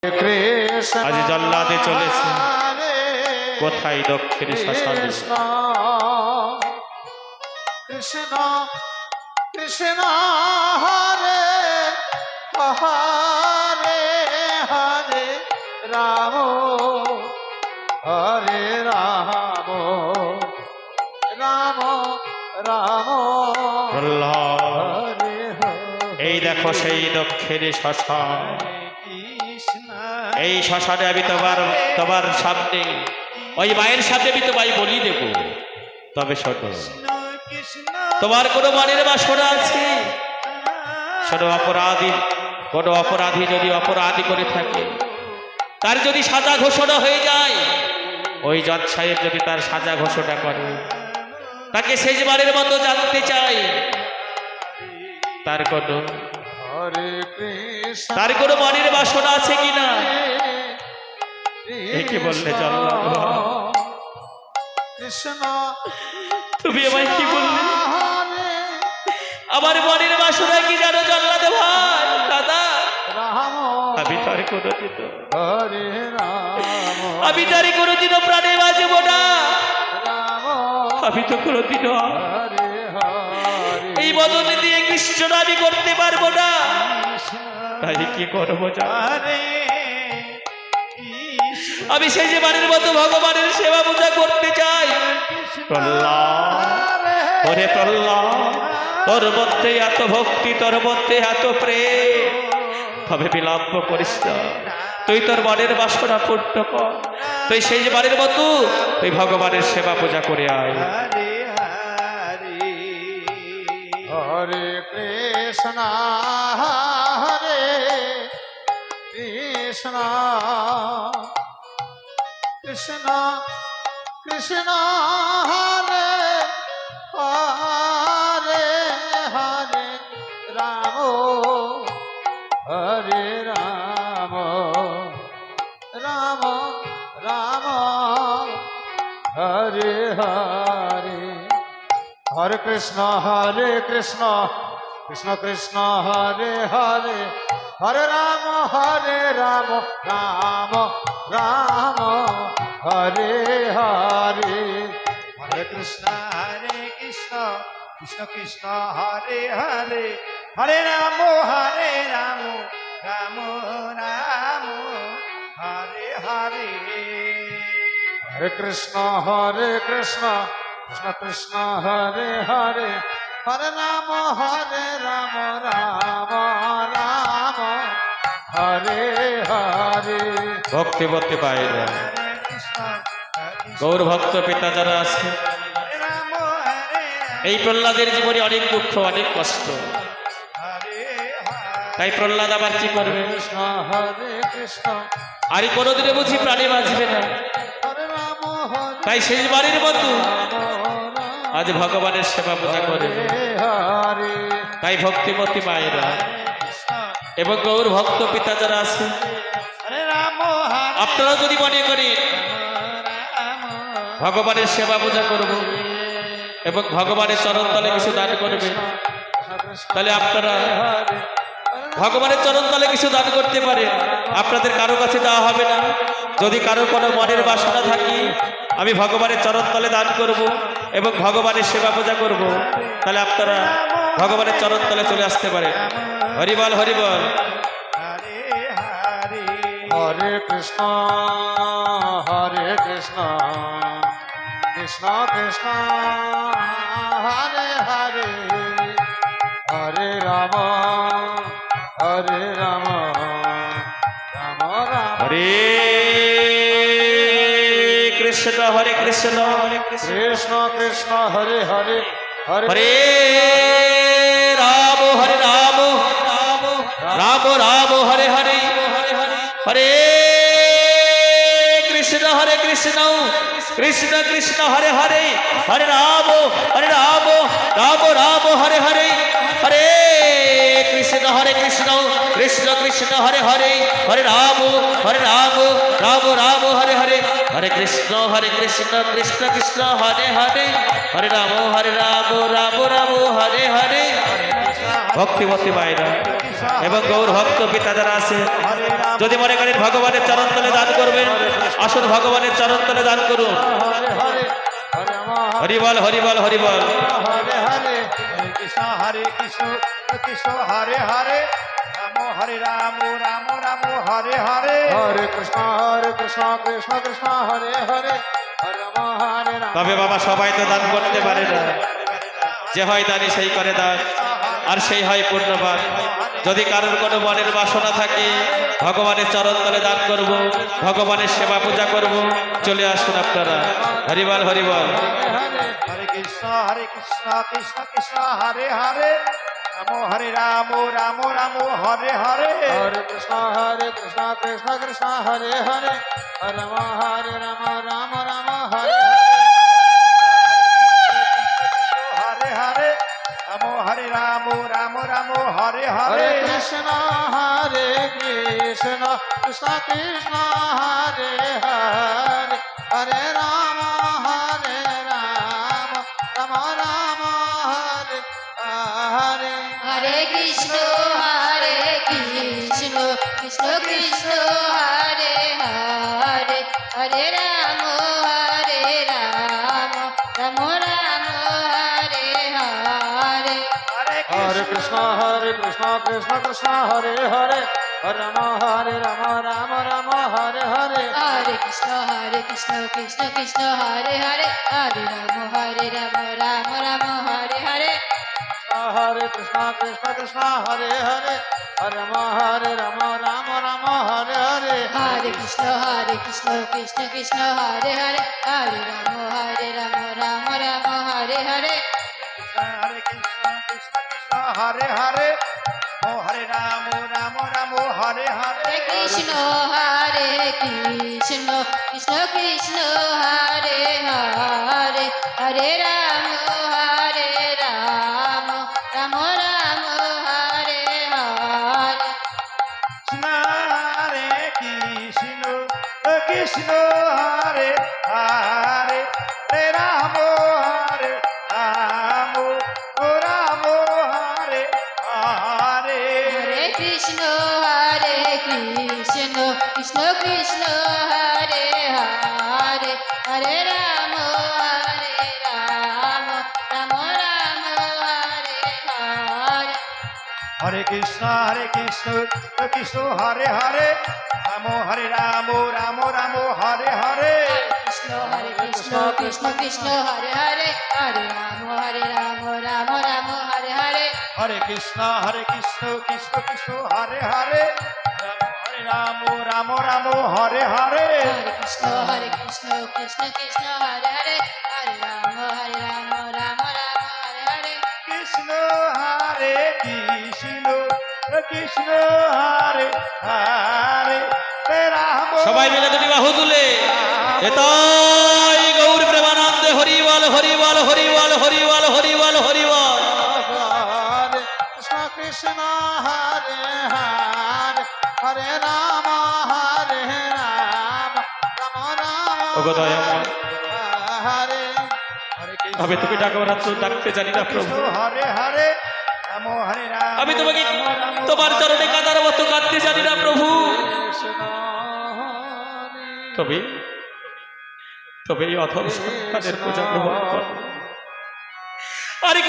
আজ জল্লাদে চলেছে কোথায় দক্ষিণ শ্মশানে। কৃষ্ণ কৃষ্ণ হরে হরে হরে রাম হরে রাম রাম রাম প্রহ্লাদ, এই দেখো সেই দক্ষিণ শ্মশান। এই শ্মশানে আমি তোমার সামনে ওই মায়ের সামনে আমি তোমায় বলি দেব। তবে শোনো, তোমার কোনো মনের বাসনা আছে? শোনো, কোনো অপরাধী যদি অপরাধী করে থাকে, তার যদি সাজা ঘোষণা হয়ে যায়, ওই জজ সাহেব যদি তার সাজা ঘোষণা করে, তাকে শেষবারের মতো জানতে চাই তার কোনো মনের বাসনা আছে কিনা। কি বললে জল্লাদ? কৃষ্ণ তুমি আমায় কি বললে? আমার মনের বাসনা কি জানো জল্লাদ ভাই? দাদা, আমি তার কোনোদিনও প্রাণে বাঁচব না। আমি তো কোনোদিনও এই বদলে দিয়ে কৃষ্ণ আমি করতে পারবো না। তাই কি করবো জানো? আমি সেই যে বাড়ির মতো ভগবানের সেবা পূজা করতে চাই। প্রহ্লাদ, ওরে প্রহ্লাদ, তোর মধ্যে এত ভক্তি, তোর মধ্যে এত প্রেম, তবে বিলম্ব করিস না। তুই তোর মনের বাসনা পূর্ণ কর। তুই সেই যে বাড়ির মতো তুই ভগবানের সেবা পূজা করে আয়। হরে কৃষ্ণ হরে কৃষ্ণ কৃষ্ণ কৃষ্ণ হরে হরে হরে রাম হরে রাম রাম রাম হরে হরে হরে কৃষ্ণ কৃষ্ণ কৃষ্ণ হরে হরে হরে রাম রাম রাম হরে হরে হরে কৃষ্ণ কৃষ্ণ কৃষ্ণ হরে হরে হরে রাম রাম রাম হরে হরে হরে কৃষ্ণ কৃষ্ণ কৃষ্ণ হরে হরে হরে রাম রাম রাম হরে হরে। ভক্তি বলতে পাই না। গৌর ভক্ত পিতা যারা আছে, এই প্রহ্লাদের জীবনে অনেক দুঃখ, অনেক কষ্ট। তাই প্রহ্লাদ আবার কি করবে? আর কোনোদিনে বুঝি প্রাণে বাঁচবে না। তাই শেষ বাড়ির মতো আজ ভগবানের সেবা পূজা করে। তাই ভক্তিমতী মায়েরা এবং গৌর ভক্ত পিতা যারা আছে, আপনারা যদি মনে করেন ভগবানের সেবা পূজা করব এবং ভগবানের চরণ তলে কিছু দান করবে, তাহলে আপনারা ভগবানের চরণ তলে কিছু দান করতে পারেন। আপনাদের কারো কাছে দেওয়া হবে না। যদি কারো কোনো মনের বাসনা থাকে, আমি ভগবানের চরণ তলে দান করব এবং ভগবানের সেবা পূজা করব, তাহলে আপনারা ভগবানের চরণ তলে চলে আসতে পারেন। হরিবল হরিবল। হরে কৃষ্ণ কৃষ্ণ কৃষ্ণ হরে হরে হরে রাম রাম রাম হরে কৃষ্ণ কৃষ্ণ কৃষ্ণ হরে হরে হরে রাম রাম রাম হরে হরে হরে কৃষ্ণ কৃষ্ণ কৃষ্ণ হরে হরে হরে রাম রাম রাম হরে হরে হরে কৃষ্ণ কৃষ্ণ কৃষ্ণ হরে হরে হরে রাম রাম রাম হরে হরে হরে কৃষ্ণ কৃষ্ণ কৃষ্ণ হরে হরে হরে রাম রাম রাম হরে হরে ভক্তিমতী মায়েরা এবং গৌর ভক্ত পিতা যারা আছে, যদি মনে করেন ভগবানের চরণ তলে দান করবেন, আসুন ভগবানের চরণ তলে দান করুন। হরে হরে হরে রাম হরিবল হরিবল হরিবল। হরে হরে হরে কৃষ্ণ কৃষ্ণ হরে হরে রাম হরে রাম রাম রাম হরে হরে হরে কৃষ্ণ কৃষ্ণ কৃষ্ণ হরে হরে হরে রাম হরে রাম। তবে বাবা সবাই তো দান করতে পারে না, যে হয় দানি সেই করে দান, আর সেই হয় পূর্ণবান। যদি কারোর কোনো মনের বাসনা থাকে, ভগবানের চরণ তলে দান করব, ভগবানের সেবা পূজা করব, চলে আসুন আপনারা। হরিবল হরিবল। হরে কৃষ্ণ কৃষ্ণ কৃষ্ণ হরে হরে রাম হরে রাম রাম রাম হরে হরে হরে কৃষ্ণ কৃষ্ণ কৃষ্ণ হরে হরে হরে রাম রাম রাম হরে হরে হরে রাম হরে রাম রাম রাম হরে হরে কৃষ্ণ কৃষ্ণ কৃষ্ণ হরে হরে হরে রাম রাম রাম হরে হরে হরে কৃষ্ণ কৃষ্ণ কৃষ্ণ হরে হরে হরে রাম রাম রাম হরে হরে হরে কৃষ্ণ কৃষ্ণ কৃষ্ণ হরে হরে হরে রাম রাম হরে হরে হরে কৃষ্ণ কৃষ্ণ কৃষ্ণ হরে হরে হরে রাম রাম রাম হরে হরে হরে কৃষ্ণ কৃষ্ণ হরে হরে হরে রাম রাম হরে হরে হরে কৃষ্ণ কৃষ্ণ কৃষ্ণ হরে হরে হরে রাম রাম রাম হরে হরে হরে কৃষ্ণ কৃষ্ণ হরে হরে হরে রাম রাম হরে হরে হরে কৃষ্ণ কৃষ্ণ কৃষ্ণ হরে হরে হরে রাম রাম রাম হরে হরে হরে কৃষ্ণ কৃষ্ণ হরে হরে হরে রাম রাম রাম হরে হরে হরে কৃষ্ণ কৃষ্ণ কৃষ্ণ হরে হরে হরে রাম রাম রাম হরে হরে হরে কৃষ্ণ কৃষ্ণ হরে হরে রাম হরে রাম রাম হরে হরে কৃষ্ণ কৃষ্ণ কৃষ্ণ হরে হরে হরে রাম রাম রাম হরে হরে হরে কৃষ্ণ কৃষ্ণ হরে হরে রাম রাম হরে হরে হরে কৃষ্ণ কৃষ্ণ কৃষ্ণ হরে হরে হরে রাম রাম হরে হরে কৃষ্ণ হরে কৃষ্ণ কৃষ্ণ হরে হরে রাম সবাই মিলে দুটি বাহু তুলে এতাই গৌর প্রেমানন্দে হরিবল হরিবল হরিবল হরিবল হরিবল হরিবল। হরে কৃষ্ণ কৃষ্ণ হরে হরে হরে রাম রাম ওগো দয়াময়, হরে হরে কৃষ্ণ আমি তুমি ডাকবার তো ডাকতে জানি না প্রভু, হরে হরে রাম হরে রাম আমি তোমাকে তোমার চরণে কাঁদার মতো কাঁদতে জানি না প্রভু। কৃষ্ণ হরে তবে তবে এই অথম সন্তানের পূজা গ্রহণ কর। আরে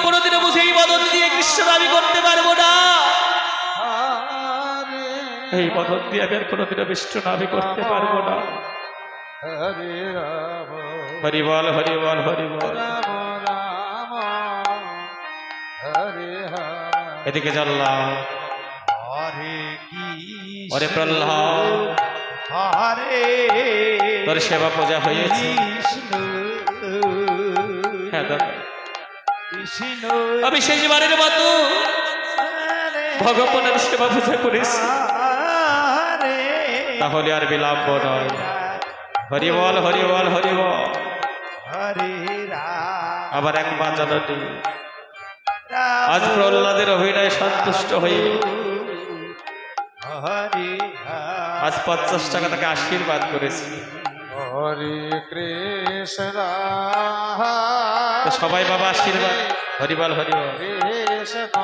কোনোদিনও বুঝে এই বদন দিয়ে কৃষ্ণ আমি করতে পারবো না। হরে এই বদন দিয়ে আমি আর কোনোদিনও বিষ্ণু আমি করতে পারবো না। হরে রাম হরিবল হরিবল হরিবল। রাম রাম হরে হরে এদিকে জানলাম হরে ওরে প্রহ্লাদ, হরে তোর সেবা পূজা হয়েছে। কৃষ্ণ হ্যাঁ দাদা, কৃষ্ণ আমি শেষবারের মতো ভগবানের সেবা পূজা করেছি, হরে তাহলে আর বিলম্ব নয়। হরিবল হরিবল হরিবল। হরে রাম আবার এক মা জননী আজ প্রহ্লাদের অভিনয় সন্তুষ্ট হয়ে হরে আজ 50 টাকা তাকে আশীর্বাদ করেছি। হরে কৃষ্ণ তো সবাই বাবা আশীর্বাদ। হরিবল হরিবল। কৃষ্ণ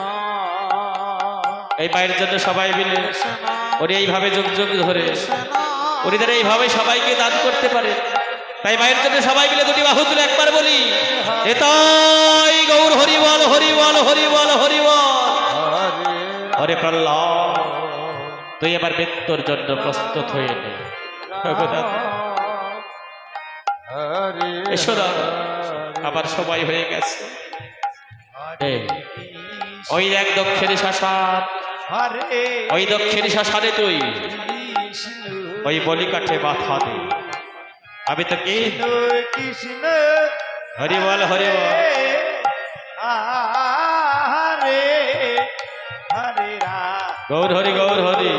এই মায়ের জন্য সবাই মিলে ওরে এইভাবে যুগ যুগ ধরে ওরিদের এইভাবে সবাইকে দান করতে পারে। তাই মায়ের জন্য সবাই মিলে দুটি বাহু তুলে একবার বলি এতাই গৌর হরিবল হরিবল হরিবল হরিবল। হরে প্রহ্লাদ তুই এবার মৃত্যুর জন্য প্রস্তুত হয়ে নে। এসো দাদা, আবার সময় হয়ে গেছে। এই, ওই এক দক্ষিণী শ্মশান, হরে ওই দক্ষিণী শ্মশানে তুই কৃষ্ণ ওই বলি কাঠে মাথা দে। আমি তো কি কৃষ্ণ হরিবল হরিবল। হরে হরে রাম গৌর হরি গৌর হরি।